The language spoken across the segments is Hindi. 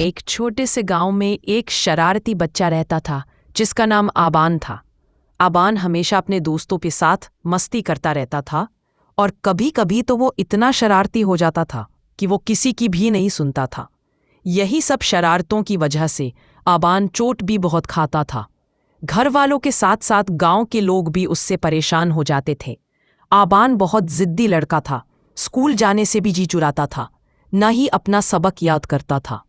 एक छोटे से गांव में एक शरारती बच्चा रहता था जिसका नाम आबान था। आबान हमेशा अपने दोस्तों के साथ मस्ती करता रहता था और कभी-कभी तो वो इतना शरारती हो जाता था कि वो किसी की भी नहीं सुनता था। यही सब शरारतों की वजह से आबान चोट भी बहुत खाता था। घर वालों के साथ साथ गांव के लोग भी उससे परेशान हो जाते थे। आबान बहुत जिद्दी लड़का था, स्कूल जाने से भी जी चुराता था, न ही अपना सबक याद करता था।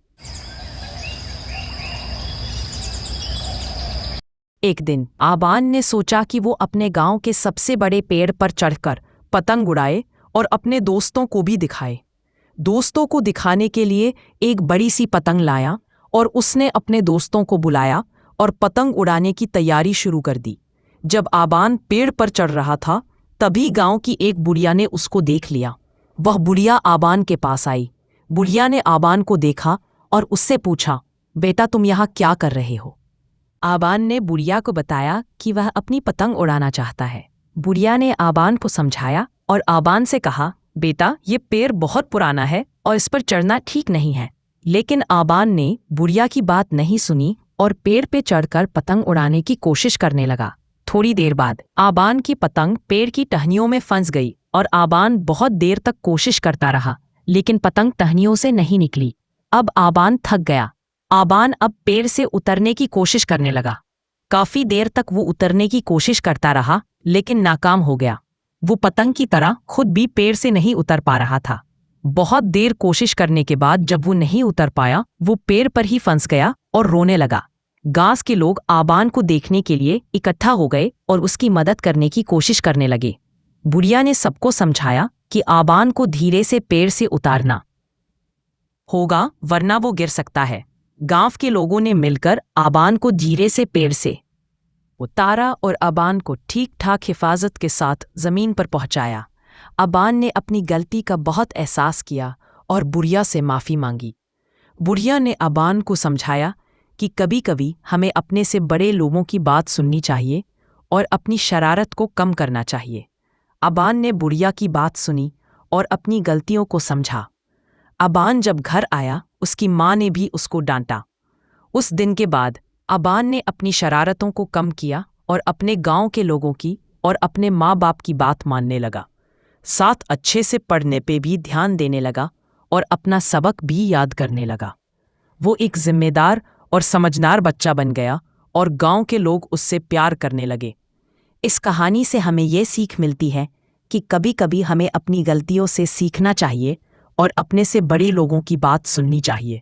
एक दिन आबान ने सोचा कि वो अपने गांव के सबसे बड़े पेड़ पर चढ़कर पतंग उड़ाए और अपने दोस्तों को भी दिखाए। दोस्तों को दिखाने के लिए एक बड़ी सी पतंग लाया और उसने अपने दोस्तों को बुलाया और पतंग उड़ाने की तैयारी शुरू कर दी। जब आबान पेड़ पर चढ़ रहा था तभी गांव की एक बुढ़िया ने उसको देख लिया। वह बुढ़िया आबान के पास आई। बुढ़िया ने आबान को देखा और उससे पूछा, बेटा तुम यहाँ क्या कर रहे हो? आबान ने बुढ़िया को बताया कि वह अपनी पतंग उड़ाना चाहता है। बुढ़िया ने आबान को समझाया और आबान से कहा, बेटा ये पेड़ बहुत पुराना है और इस पर चढ़ना ठीक नहीं है। लेकिन आबान ने बुढ़िया की बात नहीं सुनी और पेड़ पे चढ़कर पतंग उड़ाने की कोशिश करने लगा। थोड़ी देर बाद आबान की पतंग पेड़ की टहनियों में फंस गई और आबान बहुत देर तक कोशिश करता रहा, लेकिन पतंग टहनियों से नहीं निकली। अब आबान थक गया। आबान अब पेड़ से उतरने की कोशिश करने लगा। काफी देर तक वो उतरने की कोशिश करता रहा, लेकिन नाकाम हो गया। वो पतंग की तरह खुद भी पेड़ से नहीं उतर पा रहा था। बहुत देर कोशिश करने के बाद जब वो नहीं उतर पाया, वो पेड़ पर ही फंस गया और रोने लगा। गांव के लोग आबान को देखने के लिए इकट्ठा हो गए और उसकी मदद करने की कोशिश करने लगे। बुढ़िया ने सबको समझाया कि आबान को धीरे से पेड़ से उतारना होगा, वरना वो गिर सकता है। गांव के लोगों ने मिलकर आबान को धीरे से पेड़ से उतारा और आबान को ठीक ठाक हिफाजत के साथ जमीन पर पहुंचाया। आबान ने अपनी गलती का बहुत एहसास किया और बुढ़िया से माफ़ी मांगी। बुढ़िया ने आबान को समझाया कि कभी-कभी हमें अपने से बड़े लोगों की बात सुननी चाहिए और अपनी शरारत को कम करना चाहिए। आबान ने बुढ़िया की बात सुनी और अपनी गलतियों को समझा। आबान जब घर आया, उसकी माँ ने भी उसको डांटा। उस दिन के बाद आबान ने अपनी शरारतों को कम किया और अपने गांव के लोगों की और अपने माँ बाप की बात मानने लगा। साथ अच्छे से पढ़ने पे भी ध्यान देने लगा और अपना सबक भी याद करने लगा। वो एक जिम्मेदार और समझदार बच्चा बन गया और गांव के लोग उससे प्यार करने लगे। इस कहानी से हमें ये सीख मिलती है कि कभी-कभी हमें अपनी गलतियों से सीखना चाहिए और अपने से बड़े लोगों की बात सुननी चाहिए।